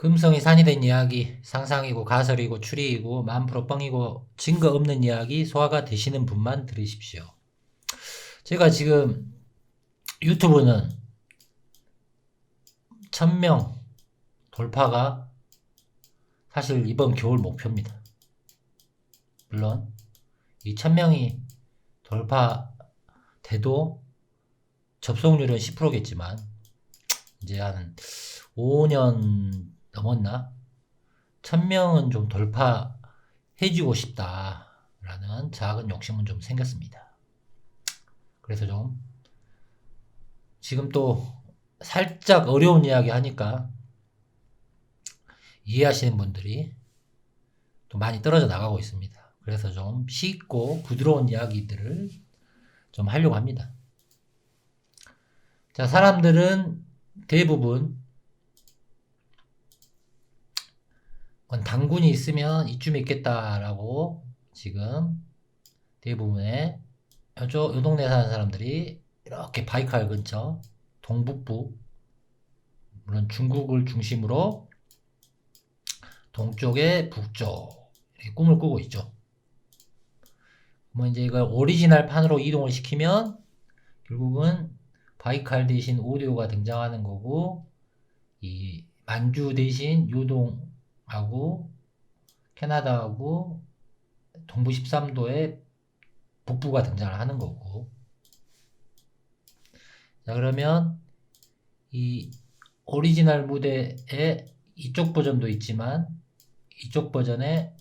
금성이 산이 된 이야기, 상상이고 가설이고 추리이고 만프로 뻥이고 증거 없는 이야기 소화가 되시는 분만 들으십시오. 제가 지금 유튜브는 1000명 돌파가 사실 이번 겨울 목표입니다. 물론 이 1000명이 돌파돼도 접속률은 10%겠지만 이제 한 5년 넘었나? 1000명은 좀 돌파해주고 싶다라는 작은 욕심은 좀 생겼습니다. 그래서 좀 지금 또 살짝 어려운 이야기 하니까 이해하시는 분들이 또 많이 떨어져 나가고 있습니다. 그래서 좀 쉽고 부드러운 이야기들을 좀 하려고 합니다. 자, 사람들은 대부분 당군이 있으면 이쯤에 있겠다라고 지금 대부분의 요 동네 사는 사람들이 이렇게 바이칼 근처 동북부, 물론 중국을 중심으로 동쪽에 북쪽 이렇게 꿈을 꾸고 있죠. 뭐 이제 이걸 오리지널 판으로 이동을 시키면 결국은 바이칼 대신 오디오가 등장하는 거고, 이 만주 대신 요동하고 캐나다하고 동부 13도의 북부가 등장을 하는 거고. 자, 그러면 이 오리지널 무대에 이쪽 버전도 있지만 이쪽 버전에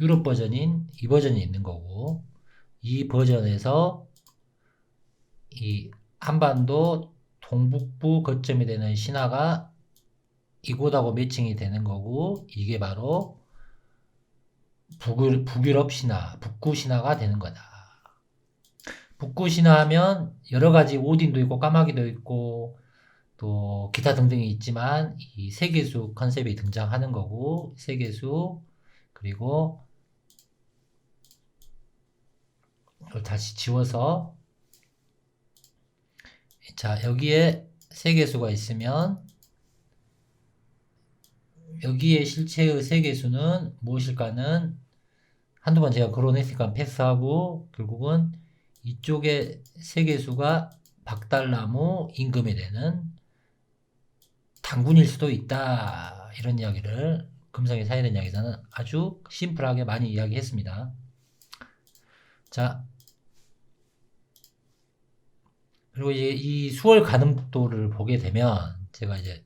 유럽 버전인 이 버전이 있는 거고, 이 버전에서 이 한반도 동북부 거점이 되는 신화가 이곳하고 매칭이 되는 거고, 이게 바로 북유럽 신화, 북구 신화가 되는 거다. 북구 신화 하면 여러 가지 오딘도 있고 까마귀도 있고 또 기타 등등이 있지만 이 세계수 컨셉이 등장하는 거고, 세계수 그리고 이걸 다시 지워서, 자, 여기에 세계수가 있으면 여기에 실체의 세계수는 무엇일까는 한두 번 제가 거론했으니까 패스하고, 결국은 이쪽에 세계수가 박달나무 임금이 되는 당군일 수도 있다, 이런 이야기를 금성의 사이된 이야기에서는 아주 심플하게 많이 이야기했습니다. 자, 그리고 이제 이 수월 가늠도를 보게 되면 제가 이제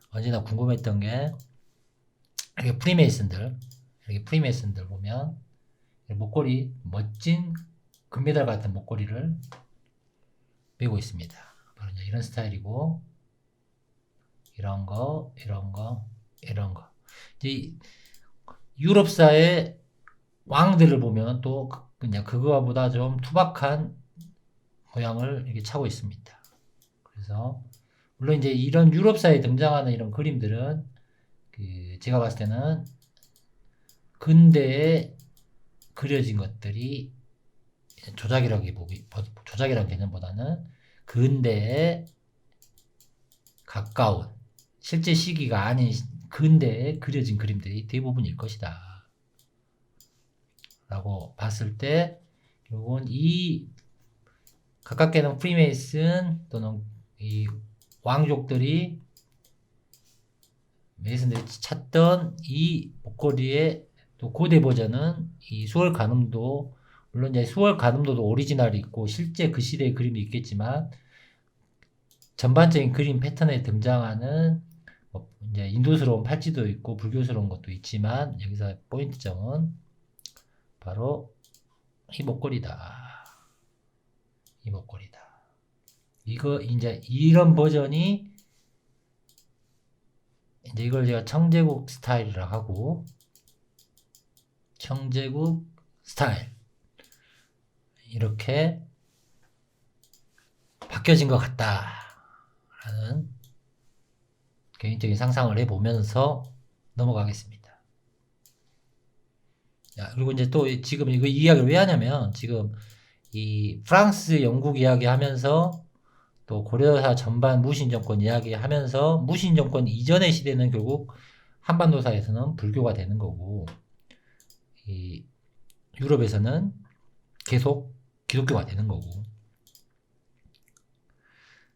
언제나 궁금했던 게, 이렇게 프리메이슨들 보면 목걸이, 멋진 금메달 같은 목걸이를 메고 있습니다. 바로 이제 이런 스타일이고, 이런 거. 이제 유럽사의 왕들을 보면 또 그냥 그거보다 좀 투박한 모양을 이렇게 차고 있습니다. 그래서 물론 이제 이런 유럽사에 등장하는 이런 그림들은 제가 봤을 때는 근대에 그려진 것들이 조작이라는 개념보다는 근대에 가까운 실제 시기가 아닌 근대에 그려진 그림들이 대부분일 것이다 라고 봤을 때, 결국은 이 가깝게는 프리메이슨 또는 이 왕족들이 메이슨들이 찾던 이 목걸이의 또 고대 버전은 이 수월 가늠도, 물론 이제 수월 가늠도도 오리지널이 있고 실제 그 시대의 그림이 있겠지만 전반적인 그림 패턴에 등장하는 이제 인도스러운 팔찌도 있고 불교스러운 것도 있지만, 여기서 포인트점은 바로 이 목걸이다. 이 목걸이다. 이거 이제 이런 버전이 이제 이걸 제가 청제국 스타일이라고 하고, 청제국 스타일 이렇게 바뀌어진 것 같다라는 개인적인 상상을 해보면서 넘어가겠습니다. 자, 그리고 이제 또 지금 이거 이야기를 왜 하냐면, 지금 이 프랑스, 영국 이야기 하면서 또 고려사 전반 무신 정권 이야기하면서 무신 정권 이전의 시대는 결국 한반도사에서는 불교가 되는 거고 이 유럽에서는 계속 기독교가 되는 거고.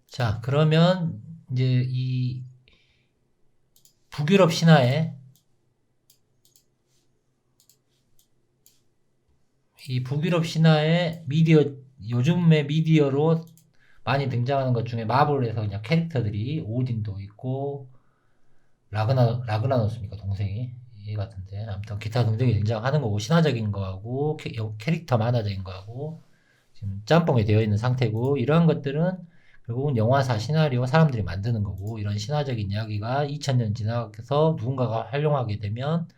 자, 그러면 이제 이 북유럽 신화에 미디어, 요즘의 미디어로 많이 등장하는 것 중에 마블에서 그냥 캐릭터들이 오딘도 있고 라그나노스입니까 동생이 이 같은데 아무튼 기타 등등이 등장하는 거고 신화적인 거하고 캐릭터 만화적인 거하고 지금 짬뽕이 되어 있는 상태고 이러한 것들은 결국은 영화사 시나리오 사람들이 만드는 거고 이런 신화적인 이야기가 2000년 지나서 누군가가 활용하게 되면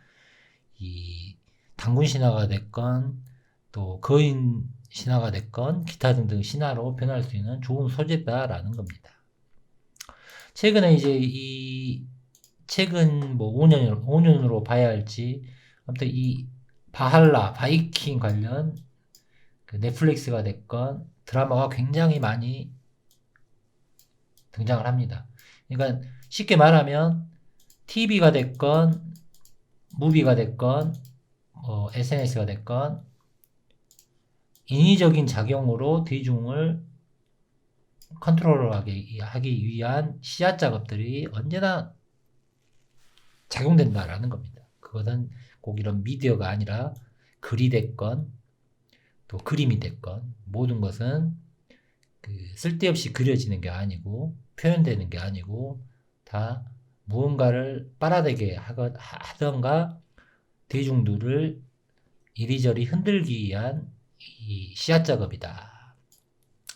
이 단군 신화가 됐건 또 거인 신화가 됐건 기타 등등 신화로 변할 수 있는 좋은 소재다라는 겁니다. 최근에 이제 최근 뭐 5년으로 봐야 할지 아무튼 이 바이킹 관련 그 넷플릭스가 됐건 드라마가 굉장히 많이 등장을 합니다. 그러니까 쉽게 말하면 TV가 됐건 무비가 됐건 SNS가 됐건 인위적인 작용으로 대중을 컨트롤하기 위한 씨앗 작업들이 언제나 작용된다라는 겁니다. 그것은 꼭 이런 미디어가 아니라 글이 됐건 또 그림이 됐건 모든 것은 그 쓸데없이 그려지는 게 아니고 표현되는 게 아니고 다 무언가를 빨아들게 하던가 대중들을 이리저리 흔들기 위한 이 씨앗 작업이다.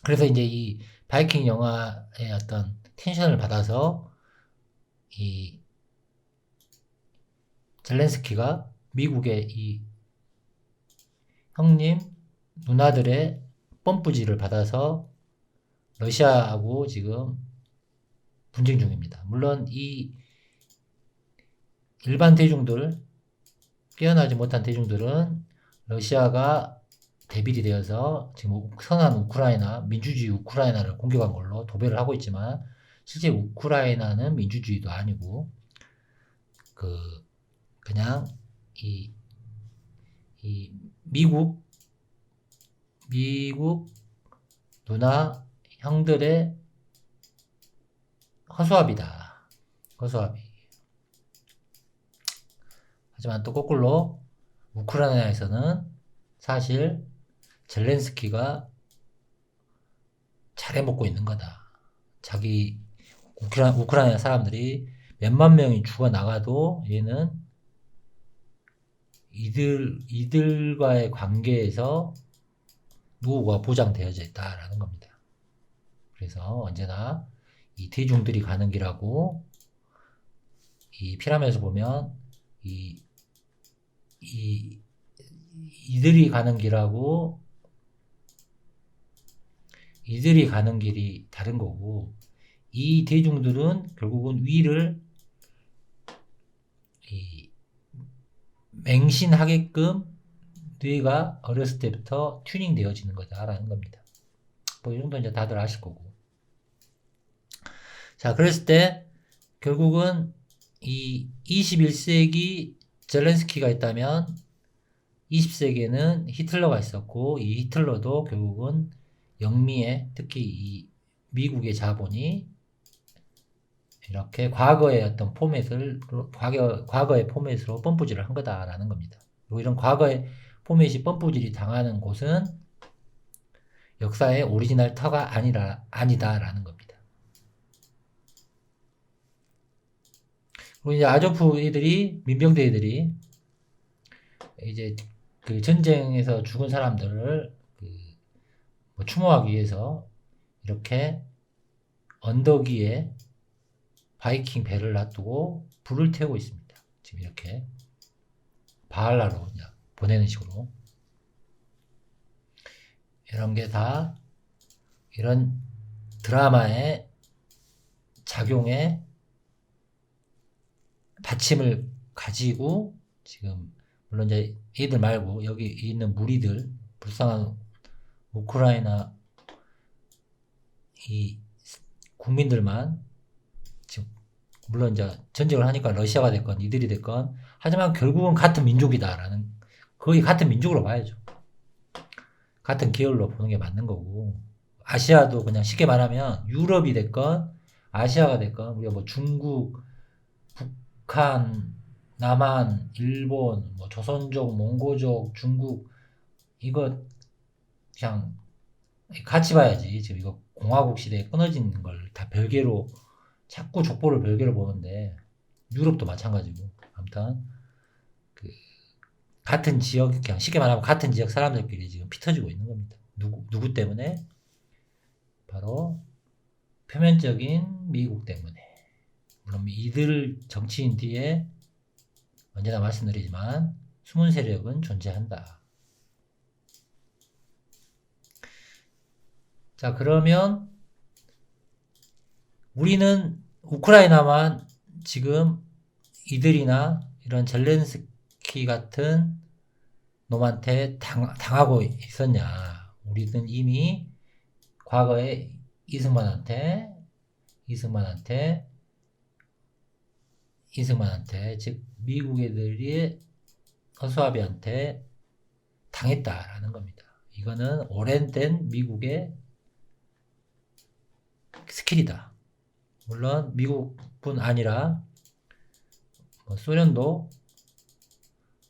그래서 이제 이 바이킹 영화의 어떤 텐션을 받아서 이 젤렌스키가 미국의 이 형님, 누나들의 펌프질을 받아서 러시아하고 지금 분쟁 중입니다. 물론 이 일반 대중들, 깨어나지 못한 대중들은 러시아가 대빌이 되어서 지금 선한 우크라이나, 민주주의 우크라이나를 공격한 걸로 도배를 하고 있지만 실제 우크라이나는 민주주의도 아니고 그냥 이 미국 누나 형들의 허수아비다. 허수아비. 하지만 또 거꾸로 우크라이나에서는 사실 젤렌스키가 잘해먹고 있는 거다. 자기 우크라이나 사람들이 몇만 명이 죽어나가도 얘는 이들과의 관계에서 누구가 보장되어져 있다라는 겁니다. 그래서 언제나 이 대중들이 가는 길하고 이 피라미드에서 보면 이들이 가는 길하고 이들이 가는 길이 다른 거고 이 대중들은 결국은 위를 맹신하게끔 뇌가 어렸을 때부터 튜닝 되어지는 거다라는 겁니다. 뭐 이 정도 이제 다들 아실 거고. 자, 그랬을 때 결국은 이 21세기 젤렌스키가 있다면 20세기에는 히틀러가 있었고 이 히틀러도 결국은 영미의 특히 이 미국의 자본이 이렇게 과거의 어떤 과거의 포맷으로 펌프질을 한 거다라는 겁니다. 그리고 이런 과거의 포맷이 펌프질이 당하는 곳은 역사의 오리지널 터가 아니다라는 겁니다. 그리고 이제 아조프 애들이, 민병대 애들이 이제 그 전쟁에서 죽은 사람들을 뭐 추모하기 위해서 이렇게 언덕 위에 바이킹 배를 놔두고 불을 태우고 있습니다. 지금 이렇게 바할라로 보내는 식으로 이런 게 다 이런 드라마의 작용에 받침을 가지고 지금 물론 이제 애들 말고 여기 있는 무리들 불쌍한 우크라이나 이 국민들만 지금 물론 이제 전쟁을 하니까 러시아가 됐건 이들이 됐건 하지만 결국은 같은 민족이다라는 거의 같은 민족으로 봐야죠. 같은 계열로 보는 게 맞는 거고 아시아도 그냥 쉽게 말하면 유럽이 됐건 아시아가 됐건 우리가 뭐 중국, 북한, 남한, 일본, 뭐 조선족, 몽고족, 중국 이거 그냥 같이 봐야지. 지금 이거 공화국 시대에 끊어진 걸 다 별개로 자꾸 족보를 별개로 보는데 유럽도 마찬가지고 아무튼 그 같은 지역 그냥 쉽게 말하면 같은 지역 사람들끼리 지금 피 터지고 있는 겁니다. 누구 때문에? 바로 표면적인 미국 때문에. 물론 이들 정치인 뒤에 언제나 말씀드리지만 숨은 세력은 존재한다. 자, 그러면 우리는 우크라이나만 지금 이들이나 이런 젤렌스키 같은 놈한테 당하고 있었냐. 우리는 이미 과거에 이승만한테 즉 미국 애들이 허수아비한테 당했다라는 겁니다. 이거는 오랜된 미국의 스킬이다. 물론 미국뿐 아니라 뭐 소련도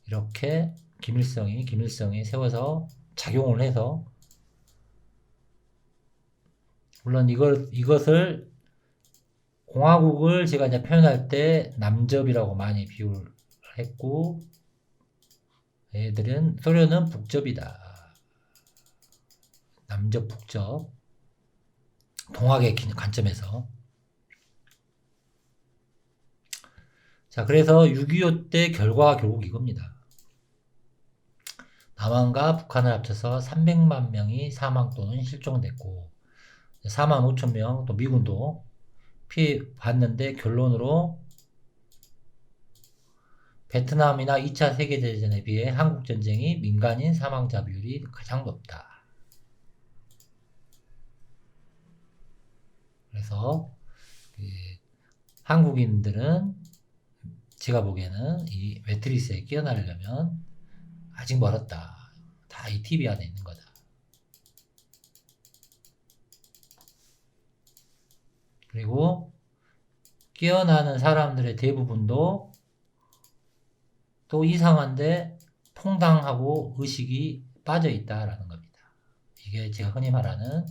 이렇게 김일성이 세워서 작용을 해서 물론 이것을 공화국을 제가 이제 표현할 때 남접이라고 많이 비유를 했고 얘들은 소련은 북접이다. 남접 북접 동학의 관점에서 자 그래서 6.25 때 결과가 결국 이겁니다. 남한과 북한을 합쳐서 300만 명이 사망 또는 실종됐고 4만 5천 명 또 미군도 피해 봤는데 결론으로 베트남이나 2차 세계대전에 비해 한국전쟁이 민간인 사망자 비율이 가장 높다. 그래서 한국인들은 제가 보기에는 이 매트리스에 끼어나려면 아직 멀었다. 다 이 TV 안에 있는 거다. 그리고 끼어나는 사람들의 대부분도 또 이상한데 통당하고 의식이 빠져 있다라는 겁니다. 이게 제가 흔히 말하는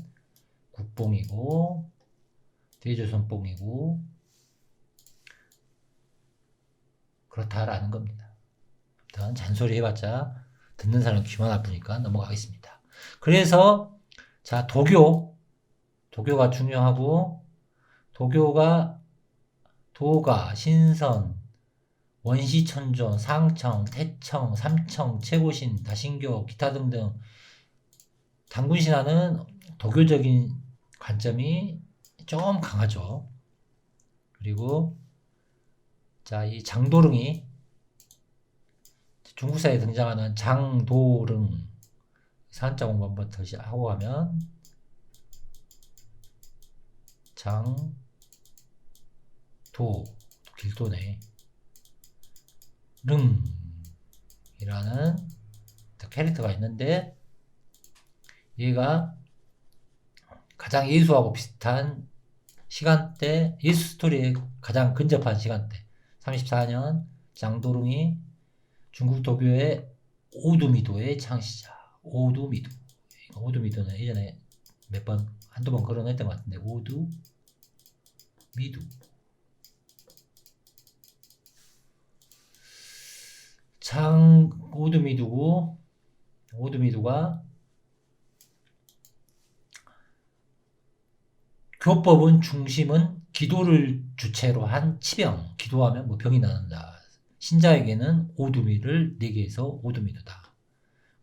국뽕이고 대조선뽕이고 그렇다라는 겁니다. 일단 잔소리 해봤자 듣는 사람 귀만 아프니까 넘어가겠습니다. 그래서 자 도교가 중요하고 도가 신선 원시천조 상청 태청 삼청 최고신 다신교 기타 등등 단군신화는 도교적인 관점이 좀 강하죠. 그리고 자, 이 장도릉이 중국사에 등장하는 장도릉 산자 공부 한번 다시 하고 가면 장도 길도네 릉이라는 캐릭터가 있는데 얘가 가장 예수하고 비슷한 시간대 예수 스토리에 가장 근접한 시간대 34년 장도릉이 중국 도교의 오두미도의 창시자 오두미도는 예전에 한두 번 거론했던 것 같은데 오두미도가 교법은 중심은 기도를 주체로 한 치병, 기도하면 뭐 병이 나는다. 신자에게는 오두미를 내게해서 오두미도다.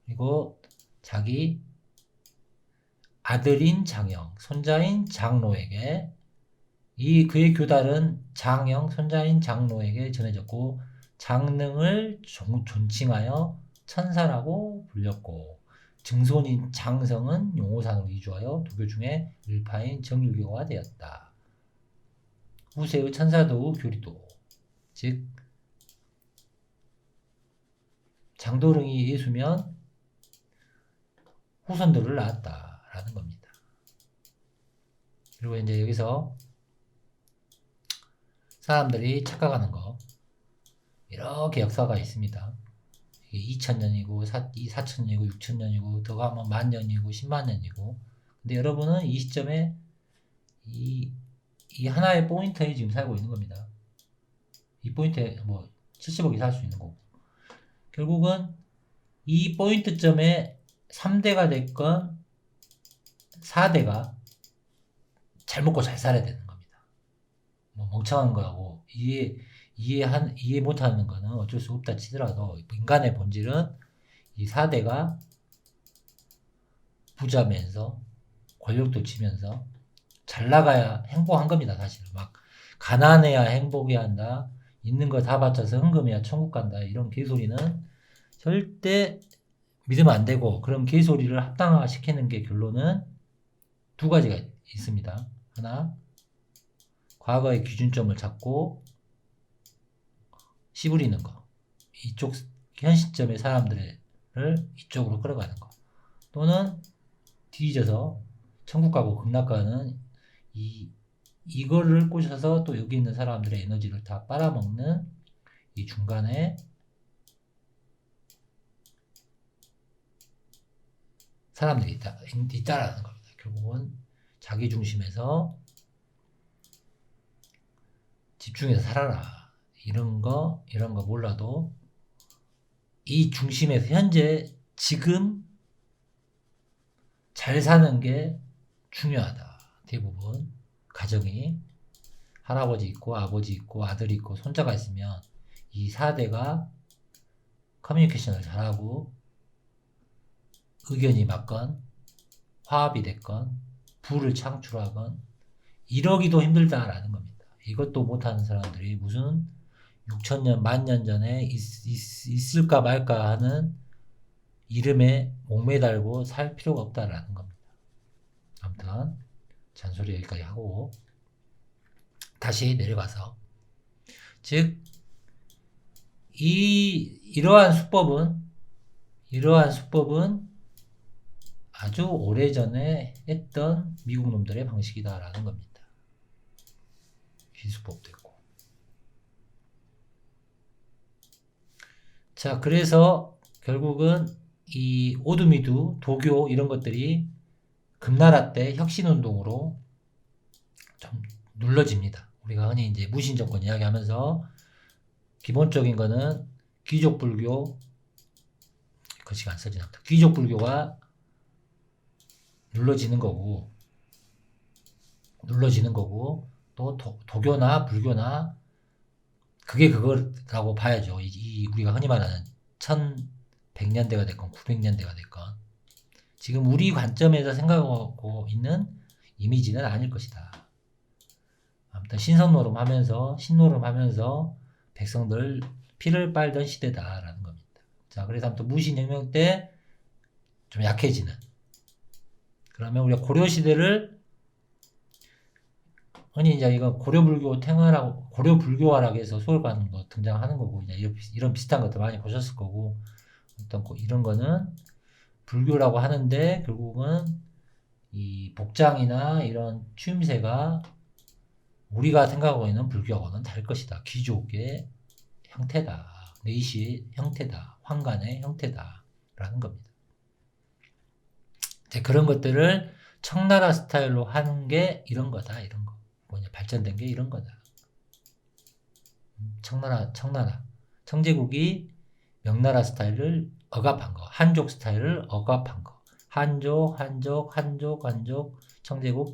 그리고 자기 아들인 장영, 손자인 장로에게 그의 교달은 장영, 손자인 장로에게 전해졌고 장릉을 존칭하여 천사라고 불렸고 증손인 장성은 용호산으로 이주하여 도교 중에 일파인 정율교가 되었다. 후세의 천사도 교리도. 즉 장도릉이 예수면 후손들을 낳았다라는 겁니다. 그리고 이제 여기서 사람들이 착각하는 거, 이렇게 역사가 있습니다. 이게 2000년이고 4000년이고 6000년이고 더 가면 10,000년이고 100,000년이고. 근데 여러분은 이 시점에 이 하나의 포인트에 지금 살고 있는 겁니다. 이 포인트에 뭐 70억이 살 수 있는 거고. 결국은 이 포인트점에 3대가 됐건 4대가 잘 먹고 잘 살아야 되는 겁니다. 뭐 멍청한 거하고 이해 못하는 거는 어쩔 수 없다 치더라도 인간의 본질은 이 4대가 부자면서 권력도 쥐면서 잘 나가야 행복한 겁니다. 사실 막 가난해야 행복해야 한다, 있는 거 다 바쳐서 헌금해야 천국 간다, 이런 개소리는 절대 믿으면 안 되고, 그런 개소리를 합당화 시키는 게 결론은 두 가지가 있습니다. 하나, 과거의 기준점을 잡고 씨부리는 거, 이쪽 현 시점의 사람들을 이쪽으로 끌어가는 거, 또는 뒤져서 천국 가고 극락 가는 이거를 꼬셔서 또 여기 있는 사람들의 에너지를 다 빨아먹는 이 중간에 사람들이 있다라는 겁니다. 결국은 자기 중심에서 집중해서 살아라. 이런 거 몰라도 이 중심에서 현재 지금 잘 사는 게 중요하다. 대부분 가정이 할아버지 있고 아버지 있고 아들이 있고 손자가 있으면 이 4대가 커뮤니케이션을 잘하고 의견이 맞건 화합이 됐건 부를 창출하건 이러기도 힘들다라는 겁니다. 이것도 못하는 사람들이 무슨 6,000년, 10,000년 전에 있을까 말까 하는 이름에 목매달고 살 필요가 없다라는 겁니다. 아무튼 잔소리 여기까지 하고 다시 내려가서, 즉 이러한 수법은 아주 오래전에 했던 미국 놈들의 방식이다라는 겁니다. 기수법도 있고. 자, 그래서 결국은 이 오두미두, 도교 이런 것들이 금나라 때 혁신운동으로 좀 눌러집니다. 우리가 흔히 이제 무신정권 이야기하면서 기본적인 거는 귀족불교, 그 시간 쓰진 않다. 귀족불교가 눌러지는 거고 또 도교나 불교나 그게 그거라고 봐야죠. 우리가 흔히 말하는 1100년대가 됐건 900년대가 됐건 지금 우리 관점에서 생각하고 있는 이미지는 아닐 것이다. 아무튼 신노름하면서 백성들 피를 빨던 시대다라는 겁니다. 자, 그래서 아무튼 무신혁명 때 좀 약해지는, 그러면 우리가 고려시대를 흔히 이제 이거 고려불교화라고 해서 수월관도 등장하는 거고, 이제 이런 비슷한 것들 많이 보셨을 거고, 어떤 이런 거는 불교라고 하는데 결국은 이 복장이나 이런 추임새가 우리가 생각하고 있는 불교하고는 다를 것이다. 귀족의 형태다. 내시의 형태다. 황간의 형태다라는 겁니다. 이제 그런 것들을 청나라 스타일로 하는 게 이런 거다. 이런 거. 발전된 게 이런 거다. 청나라. 청제국이 명나라 스타일을 억압한 거. 한족 스타일을 억압한 거. 한족. 청제국.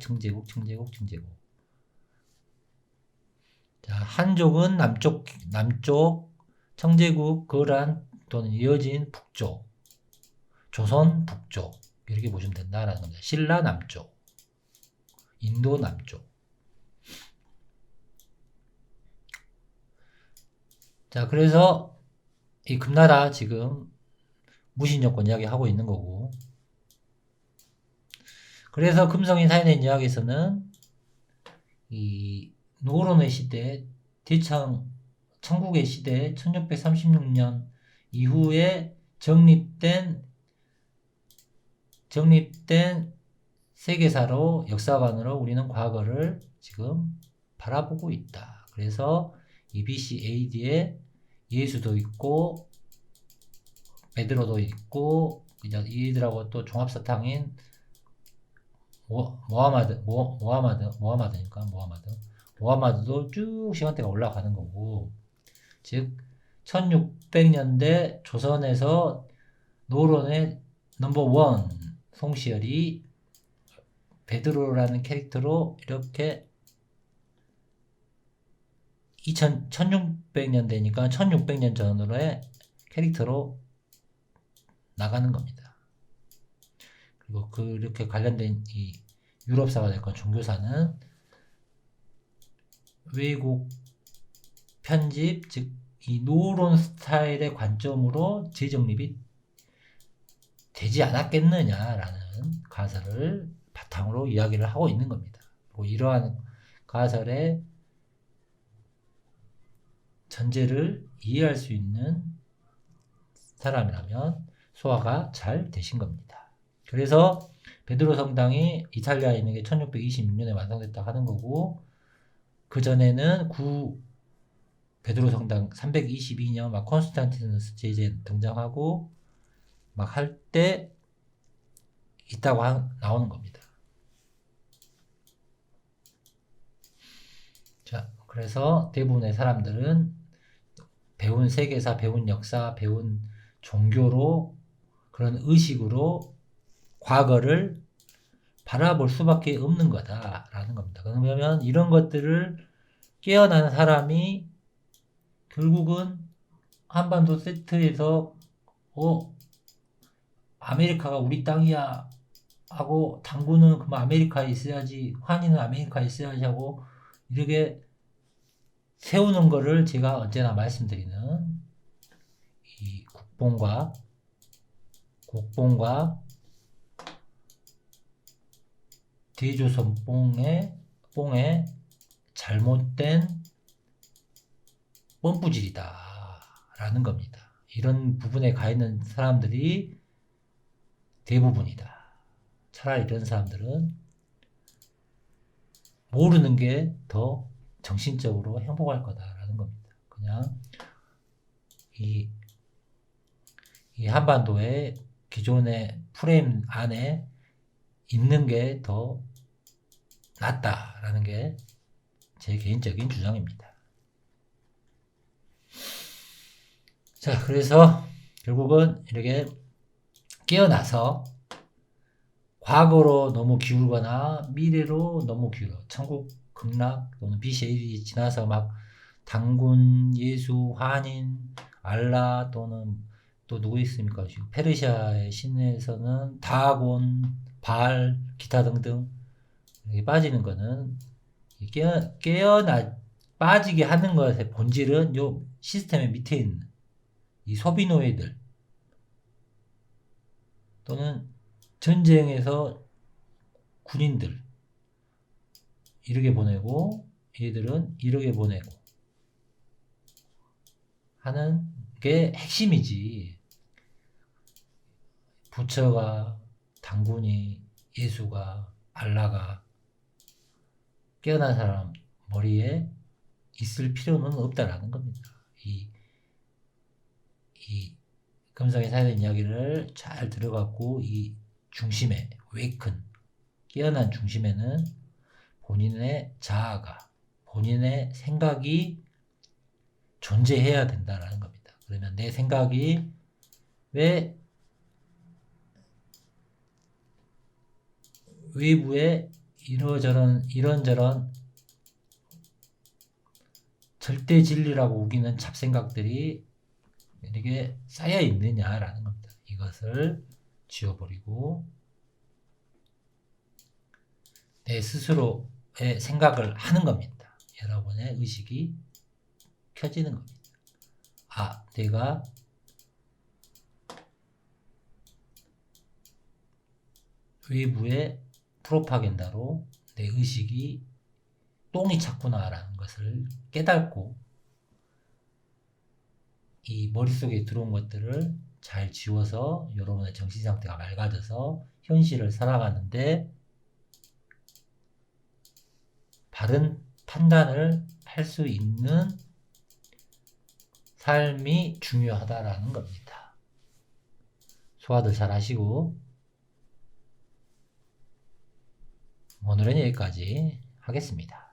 자, 한족은 남쪽, 청제국, 거란 또는 이어진 북쪽, 조선 북쪽, 이렇게 보시면 된다라는 겁니다. 신라 남쪽, 인도 남쪽. 자, 그래서 이 금나라 지금 무신정권 이야기 하고 있는 거고, 그래서 금성인 사인의 이야기에서는 이 노론의 시대, 천국의 시대, 1636년 이후에 정립된 세계사로, 역사관으로 우리는 과거를 지금 바라보고 있다. 그래서 이 BC AD에 예수도 있고 베드로도 있고 이제 이들하고 또 종합사탕인 모하마드도 쭉 시간대가 올라가는 거고, 즉 1600년대 조선에서 노론의 넘버원 송시열이 베드로라는 캐릭터로 이렇게 1600년대니까 1600년 전으로의 캐릭터로 나가는 겁니다. 그리고 그렇게 관련된 이 유럽사가 됐건 종교사는 외국 편집, 즉 이 노론 스타일의 관점으로 재정립이 되지 않았겠느냐라는 가설을 바탕으로 이야기를 하고 있는 겁니다. 그리고 이러한 가설의 전제를 이해할 수 있는 사람이라면 소화가 잘 되신 겁니다. 그래서 베드로 성당이 이탈리아에 있는 게 1626년에 완성됐다 하는 거고, 그 전에는 베드로 성당 322년 막 콘스탄티누스 제제 등장하고 막 할 때 있다고 나오는 겁니다. 자, 그래서 대부분의 사람들은 배운 세계사, 배운 역사, 배운 종교로, 그런 의식으로 과거를 바라볼 수밖에 없는 거다라는 겁니다. 그러면 이런 것들을 깨어난 사람이 결국은 한반도 세트에서 아메리카가 우리 땅이야 하고, 당구는 그만 아메리카에 있어야지, 환희는 아메리카에 있어야지 하고 이렇게 세우는 거를 제가 언제나 말씀드리는 이 국뽕과 대조선 뽕의 잘못된 뻔뿌질이다 라는 겁니다. 이런 부분에 가 있는 사람들이 대부분이다. 차라리 이런 사람들은 모르는 게 더 정신적으로 행복할 거다라는 겁니다. 그냥 이 한반도의 기존의 프레임 안에 있는 게 더 낫다라는 게 제 개인적인 주장입니다. 자, 그래서 결국은 이렇게 깨어나서 과거로 너무 기울거나 미래로 너무 기울어, 천국 극락 또는 BCAD 지나서 막 당군, 예수, 환인, 알라 또는 또 누구 있습니까? 지금 페르시아의 신에서는 다곤, 바알, 기타 등등 이렇게 빠지는 거는 빠지게 하는 것의 본질은 요 시스템의 밑에 있는 이 소비노예들 또는 전쟁에서 군인들 이렇게 보내고 얘들은 이렇게 보내고 하는 게 핵심이지, 부처가, 당군이, 예수가, 알라가 깨어난 사람 머리에 있을 필요는 없다라는 겁니다. 이 금성의 사회된 이야기를 잘 들어갖고 이 중심에, 웨이큰, 깨어난 중심에는 본인의 자아가, 본인의 생각이 존재해야 된다라는 겁니다. 그러면 내 생각이 왜 외부에 이런저런 절대 진리라고 우기는 잡생각들이 이렇게 쌓여 있느냐라는 겁니다. 이것을 지워버리고 내 스스로의 생각을 하는 겁니다. 여러분의 의식이 켜지는 겁니다. 아, 내가 외부의 프로파간다로 내 의식이 똥이 찼구나라는 것을 깨닫고 이 머릿속에 들어온 것들을 잘 지워서 여러분의 정신 상태가 맑아져서 현실을 살아가는데 바른 판단을 할 수 있는 삶이 중요하다라는 겁니다. 소화들 잘 하시고 오늘은 여기까지 하겠습니다.